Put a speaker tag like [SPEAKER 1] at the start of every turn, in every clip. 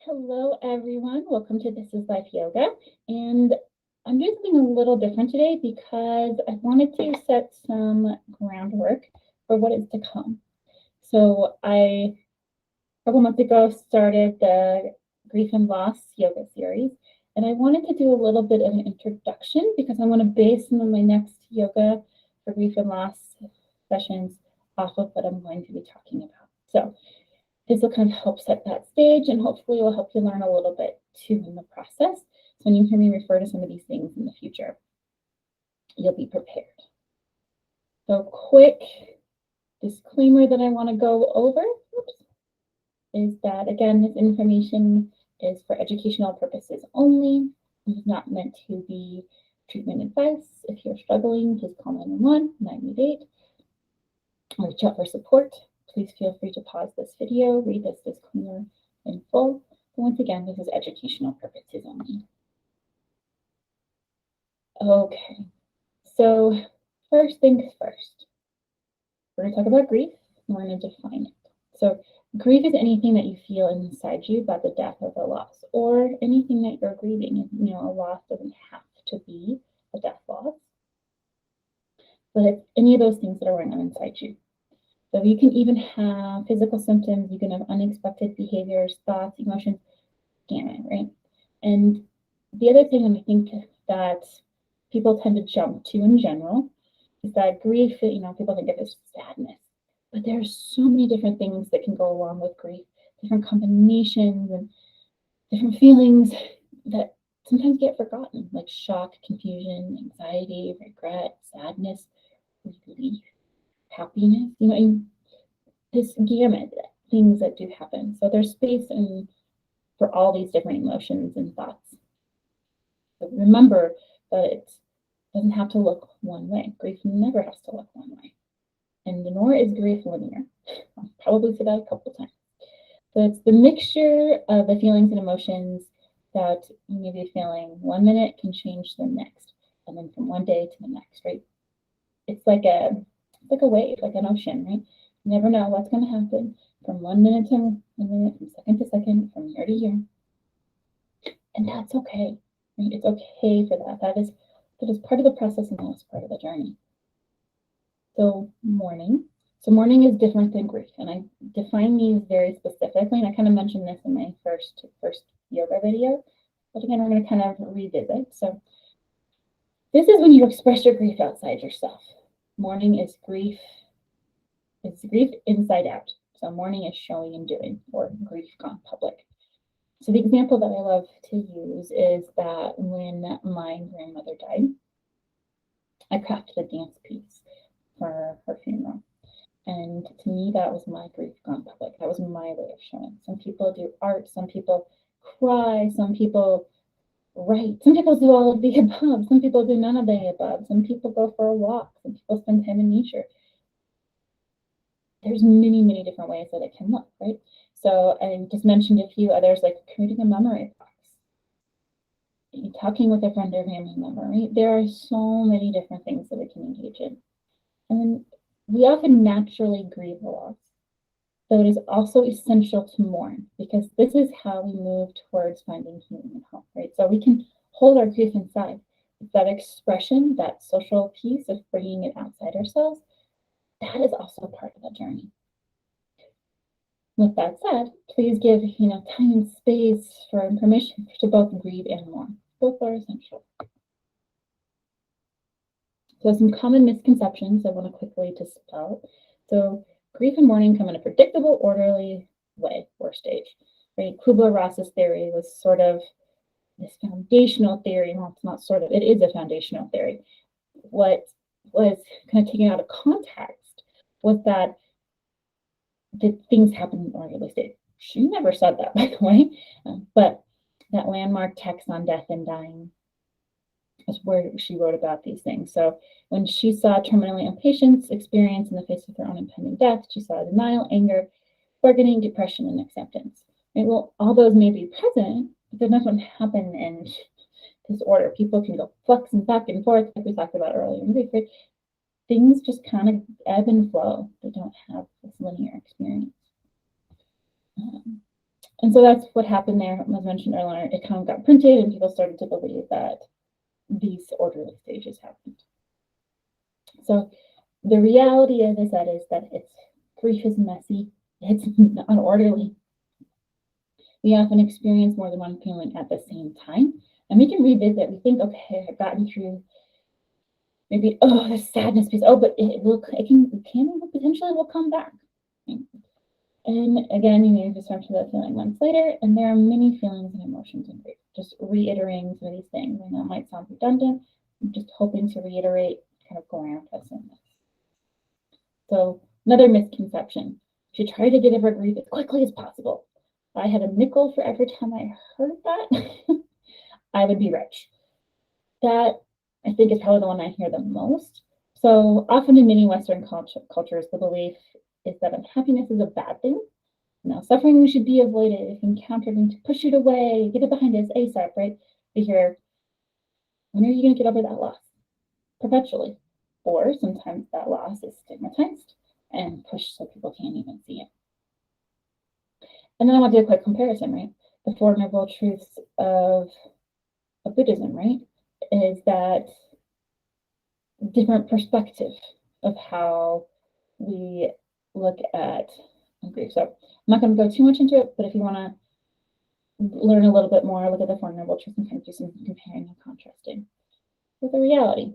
[SPEAKER 1] Hello, everyone. Welcome to This is Life Yoga. And I'm doing something a little different today because I wanted to set some groundwork for what is to come. So a couple months ago, started the Grief and Loss Yoga series. And I wanted to do a little bit of an introduction because I want to base some of my next yoga for grief and loss sessions off of what I'm going to be talking about. So this will kind of help set that stage and hopefully will help you learn a little bit too in the process. So when you hear me refer to some of these things in the future, you'll be prepared. So quick disclaimer that I want to go over is that, again, this information is for educational purposes only. It is not meant to be treatment advice. If you're struggling, please call 911, 988, or reach out for support. Please feel free to pause this video, read this disclaimer in full. But once again, this is educational purposes only. Okay, so first things first. We're going to talk about grief, and we're going to define it. So grief is anything that you feel inside you about the death or the loss, or anything that you're grieving. A loss doesn't have to be a death loss, but it's any of those things that are going on inside you. So you can even have physical symptoms, you can have unexpected behaviors, thoughts, emotions, gamut, right? And the other thing I think that people tend to jump to in general is that grief, people think of as sadness, but there's so many different things that can go along with grief, different combinations and different feelings that sometimes get forgotten, like shock, confusion, anxiety, regret, sadness, relief, happiness, and this gamut of things that do happen. So there's space for all these different emotions and thoughts. But remember that it doesn't have to look one way. Grief never has to look one way. And nor is grief linear. I'll probably say that a couple times. So it's the mixture of the feelings and emotions that you may be feeling one minute can change the next, and then from one day to the next, right? It's like a wave, like an ocean, right? You never know what's going to happen from one minute to one minute, from second to second, from year to year. And that's okay. Right? It's okay for that. That is part of the process and that is part of the journey. So mourning. So mourning is different than grief. And I define these very specifically. And I kind of mentioned this in my first yoga video. But again, we're going to kind of revisit. So this is when you express your grief outside yourself. Mourning is grief. It's grief inside out. So mourning is showing and doing, or grief gone public. So the example that I love to use is that when my grandmother died, I crafted a dance piece for her funeral. And to me, that was my grief gone public. That was my way of showing. Some people do art, some people cry, some people write, some people do all of the above, some people do none of the above, some people go for a walk, some people spend time in nature. There's many, many different ways that it can look, right? So I just mentioned a few others, like creating a memory box, talking with a friend or family member, right? There are so many different things that we can engage in. And then we often naturally grieve a loss. So it is also essential to mourn because this is how we move towards finding healing and hope, right? So we can hold our grief inside. It's that expression, that social piece of bringing it outside ourselves, that is also part of the journey. With that said, please give time and space for permission to both grieve and mourn. Both are essential. So some common misconceptions I want to quickly dispel. So grief and mourning come in a predictable, orderly way or stage. Right? Kubler-Ross's theory was sort of this foundational theory. Well, it's not sort of, it is a foundational theory. What was kind of taken out of context was that things happen in an orderly state. She never said that, by the way, but that landmark text on death and dying is where she wrote about these things. So when she saw terminally ill patients experience in the face of their own impending death, she saw denial, anger, bargaining, depression, and acceptance. Right? Well, all those may be present, but they doesn't happen in disorder. People can go fluxing back and forth, like we talked about earlier in grief. Right? Things just kind of ebb and flow. They don't have this linear experience. And so that's what happened there. As mentioned earlier, it kind of got printed and people started to believe that these orderly stages happened. So the reality, as I said, is that grief is messy, it's unorderly. We often experience more than one feeling at the same time. And we can revisit, we think, okay, I've gotten through maybe, oh, the sadness piece. Oh, but it can potentially will come back. And again, you may return to that feeling months later, and there are many feelings and emotions in grief. Just reiterating some of these things. I know it might sound redundant. I'm just hoping to reiterate, kind of ground us in this. So another misconception: you should try to get over grief as quickly as possible. If I had a nickel for every time I heard that, I would be rich. That, I think, is probably the one I hear the most. So often in many Western cultures, the belief is that unhappiness is a bad thing. Now, suffering should be avoided. If encountered, to push it away, get it behind us ASAP, right? We hear, when are you going to get over that loss? Perpetually. Or sometimes that loss is stigmatized and pushed so people can't even see it. And then I want to do a quick comparison, right? The Four Noble Truths of Buddhism, right, is that different perspective of how we look at grief. So I'm not going to go too much into it, but if you want to learn a little bit more, look at the Four Noble Truths and kind of do some comparing and contrasting. But the reality,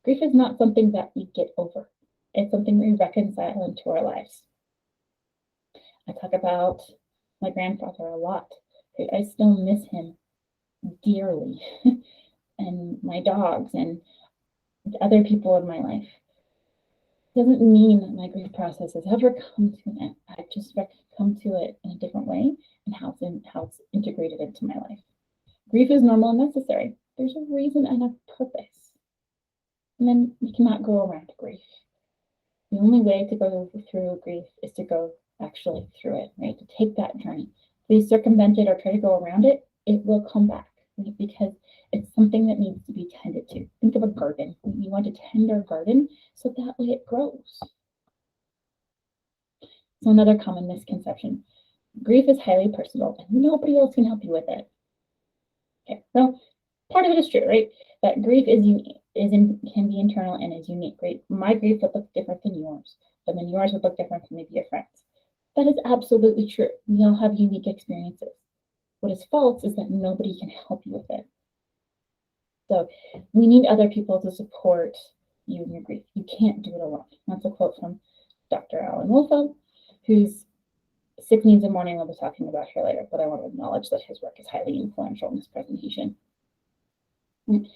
[SPEAKER 1] grief is not something that we get over. It's something we reconcile into our lives. I talk about my grandfather a lot. I still miss him dearly, and my dogs and other people in my life. Doesn't mean that my grief process has ever come to an end. I've just come to it in a different way and how it's integrated into my life. Grief is normal and necessary. There's a reason and a purpose. And then we cannot go around grief. The only way to go through grief is to go actually through it, right? To take that journey. If we circumvent it or try to go around it, it will come back, right? Because it's something that needs to be tended to. Think of a garden. We want to tend our garden so that way it grows. So another common misconception: grief is highly personal and nobody else can help you with it. Okay, so part of it is true, right? That grief can be internal and is unique, right? My grief would look different than yours, but then yours would look different from maybe your friends. That is absolutely true. We all have unique experiences. What is false is that nobody can help you with it. So we need other people to support you in your grief. You can't do it alone. That's a quote from Dr. Alan Wolfeld, whose Sick Needs and Mourning we'll be talking about here later, but I want to acknowledge that his work is highly influential in this presentation. It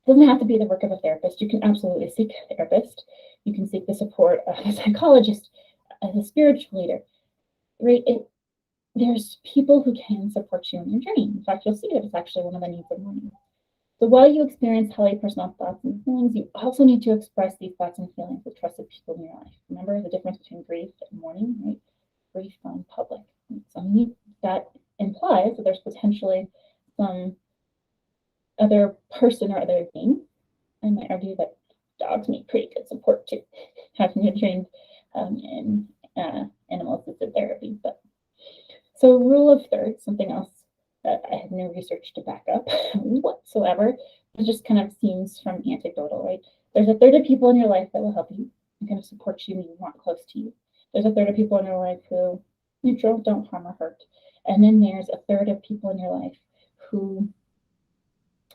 [SPEAKER 1] doesn't have to be the work of a therapist. You can absolutely seek a therapist. You can seek the support of a psychologist, as a spiritual leader, right? There's people who can support you in your journey. In fact, you'll see that it's actually one of the needs of mourning. So while you experience highly personal thoughts and feelings, you also need to express these thoughts and feelings with trusted people in your life. Remember the difference between grief and mourning, right? Grief on public. So that implies that there's potentially some other person or other thing. I might argue that dogs need pretty good support too, having been trained in animal assisted therapy. But so rule of thirds, something else that I have no research to back up whatsoever. It just kind of seems from anecdotal, right? There's a third of people in your life that will help you and kind of support you and you want close to you. There's a third of people in your life who neutral, don't harm or hurt. And then there's a third of people in your life who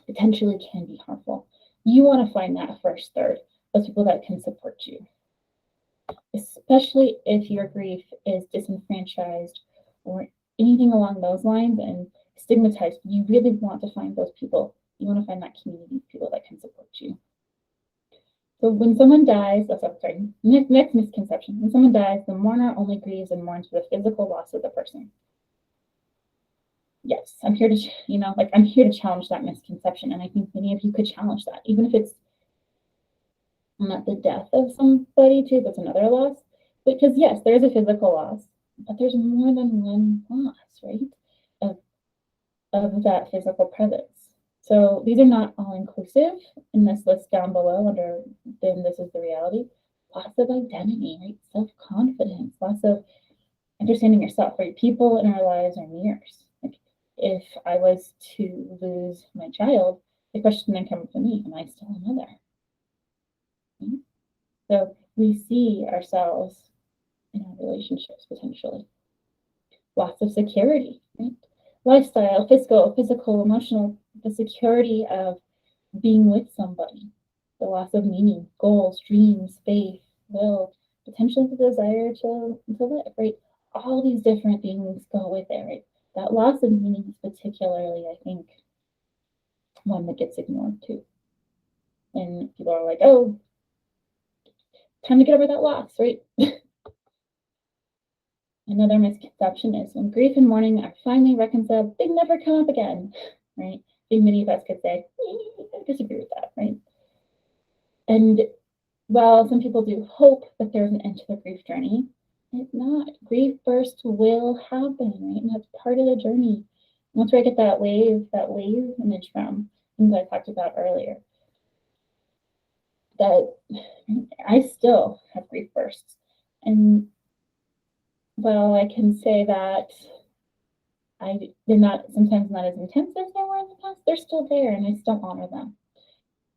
[SPEAKER 1] potentially can be harmful. You want to find that first third, those people that can support you, especially if your grief is disenfranchised or anything along those lines and stigmatized. You really want to find those people. You want to find that community of people that can support you. So when someone dies, next misconception: when someone dies, the mourner only grieves and mourns for the physical loss of the person. Yes, I'm here to, I'm here to challenge that misconception. And I think many of you could challenge that, even if it's not the death of somebody too, that's another loss. Because yes, there's a physical loss, but there's more than one loss, right? Of that physical presence. So these are not all inclusive in this list down below under then this is the reality. Loss of identity, right? Self-confidence, loss of understanding yourself, right? People in our lives are mirrors. Like if I was to lose my child, the question then comes to me, am I still a mother? Right? So we see ourselves in our relationships potentially. Loss of security, right? Lifestyle, physical, emotional, the security of being with somebody, the loss of meaning, goals, dreams, faith, will, potentially the desire to live, right? All these different things go with it, right? That loss of meaning is particularly, I think, one that gets ignored too. And people are like, oh, time to get over that loss, right? Another misconception is when grief and mourning are finally reconciled, they never come up again, right? I think many of us could say, I disagree with that, right? And while some people do hope that there's an end to the grief journey, it's not. Grief bursts will happen, right? And that's part of the journey. And that's where I get that wave image from, things I talked about earlier. That I still have grief bursts. And while I can say that they're not sometimes not as intense as they were in the past, they're still there and I still honor them.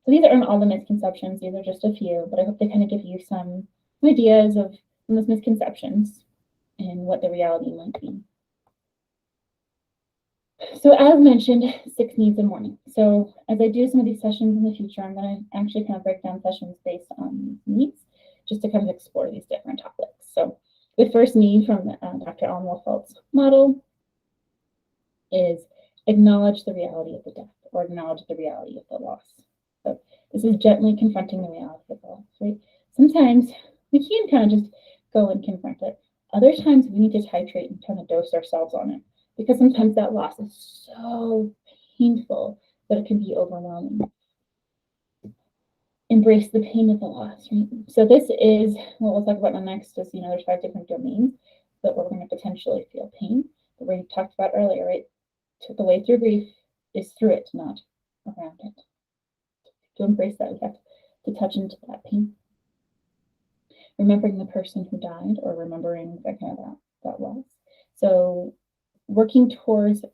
[SPEAKER 1] So these aren't all the misconceptions, these are just a few, but I hope they kind of give you some ideas of those misconceptions and what the reality might be. So as mentioned, 6 needs in mourning. So as I do some of these sessions in the future, I'm going to actually kind of break down sessions based on needs, just to kind of explore these different topics. So the first need from Dr. Alan Wolfeld's model is acknowledge the reality of the death, or acknowledge the reality of the loss. So this is gently confronting the reality of the loss, right? Sometimes we can kind of just go and confront it. Other times we need to titrate and kind of dose ourselves on it, because sometimes that loss is so painful that it can be overwhelming. Embrace the pain of the loss, right? So this is what we'll talk about next is, there's 5 different domains that we're going to potentially feel pain that we talked about earlier, right? The way through grief is through it, not around it. To embrace that, we have to touch into that pain. Remembering the person who died, or remembering that loss. So working towards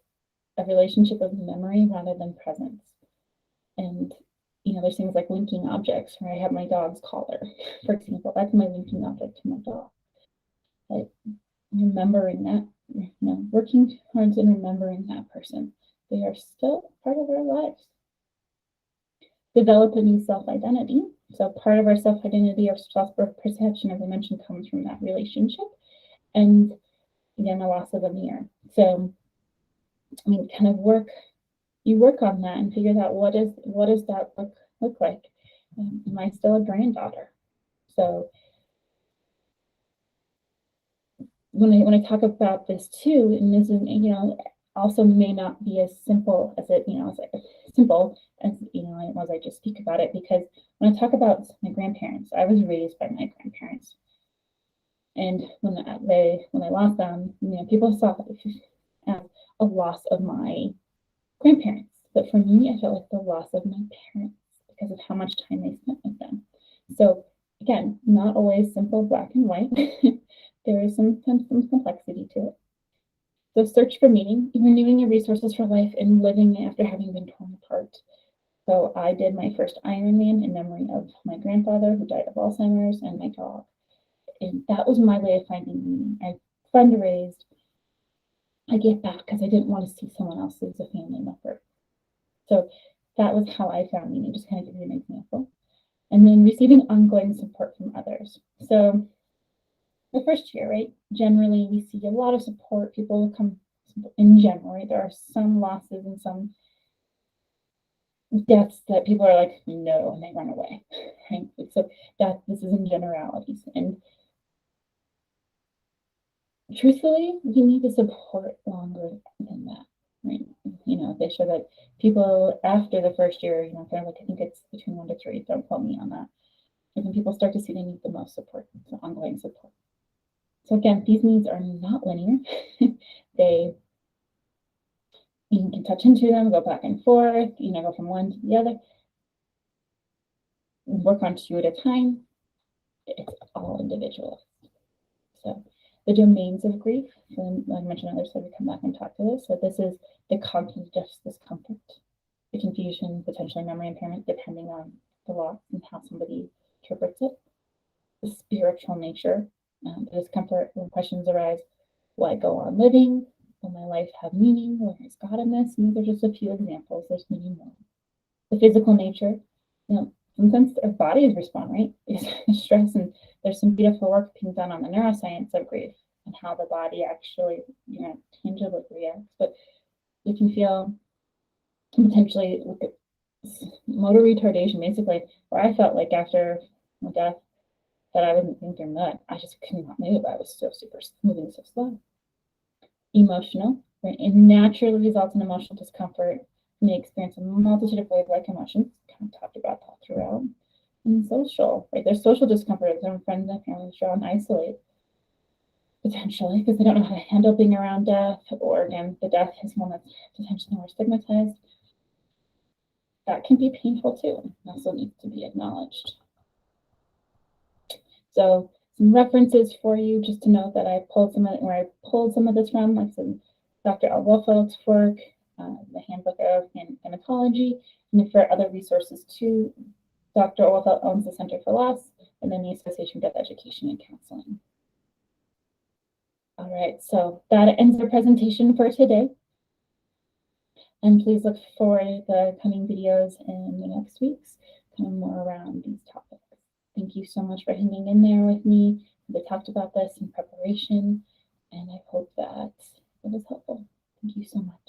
[SPEAKER 1] a relationship of memory rather than presence. And there's things like linking objects, where I have my dog's collar, for example. That's my linking object to my dog. Like remembering that, working towards and remembering that person. They are still part of our lives. Develop a new self-identity. So part of our self-identity, our self-perception, as I mentioned, comes from that relationship. And again, the loss of a mirror. So, kind of work on that and figure out what does that look like? Am I still a granddaughter? So when I talk about this too, and this is also may not be as simple as it as I just speak about it, because when I talk about my grandparents, I was raised by my grandparents, and when I lost them, people saw it as a loss of my grandparents, but for me, I felt like the loss of my parents because of how much time I spent with them. So again, not always simple black and white. There is some complexity to it. So search for meaning, renewing your resources for life, and living after having been torn apart. So I did my first Ironman in memory of my grandfather, who died of Alzheimer's, and my dog. And that was my way of finding meaning. I fundraised. I gave back because I didn't want to see someone else lose a family member. So that was how I found meaning, just kind of give you an example. And then receiving ongoing support from others. So the first year, right? Generally, we see a lot of support. People come in general, right? There are some losses and some deaths that people are like, no, and they run away, right? So this is in generalities. And truthfully, we need to support longer than that, right? They show that people after the first year, kind of like, I think it's between 1 to 3, don't quote me on that. And then people start to see they need the most support, so ongoing support. So again, these needs are not linear. You can touch into them, go back and forth, go from one to the other. Work on 2 at a time. It's all individual. So The domains of grief, and like I mentioned earlier, so we come back and talk to this. So this is the cognitive discomfort, the confusion, potentially memory impairment, depending on the loss and how somebody interprets it. The spiritual nature, the discomfort when questions arise: will I go on living? Will my life have meaning? Where is God in this? And these are just a few examples. There's many more. The physical nature, sometimes our bodies respond, right? Because stress, and there's some beautiful work being done on the neuroscience of grief and how the body actually, tangibly reacts. But you can feel potentially motor retardation, basically, where I felt like after my death that I wasn't thinking that I just could not move. I was so super moving so slow. Emotional, right? It naturally results in emotional discomfort. You may experience a multitude of wave-like emotions. Kind of talked about that throughout. And social, right? There's social discomfort. Some friends and families draw and isolate potentially because they don't know how to handle being around death, or again, the death is one that's potentially more stigmatized. That can be painful too, and also needs to be acknowledged. So some references for you, just to note that I pulled some of this from, like some Dr. Al Wolfeld's work, the Handbook of Gynecology, and for other resources too, Dr. Wolfeld owns the Center for Loss and then the Association for Death Education and Counseling. All right, so that ends our presentation for today. And please look for the coming videos in the next weeks, kind of more around these topics. Thank you so much for hanging in there with me. We talked about this in preparation, and I hope that it was helpful. Thank you so much.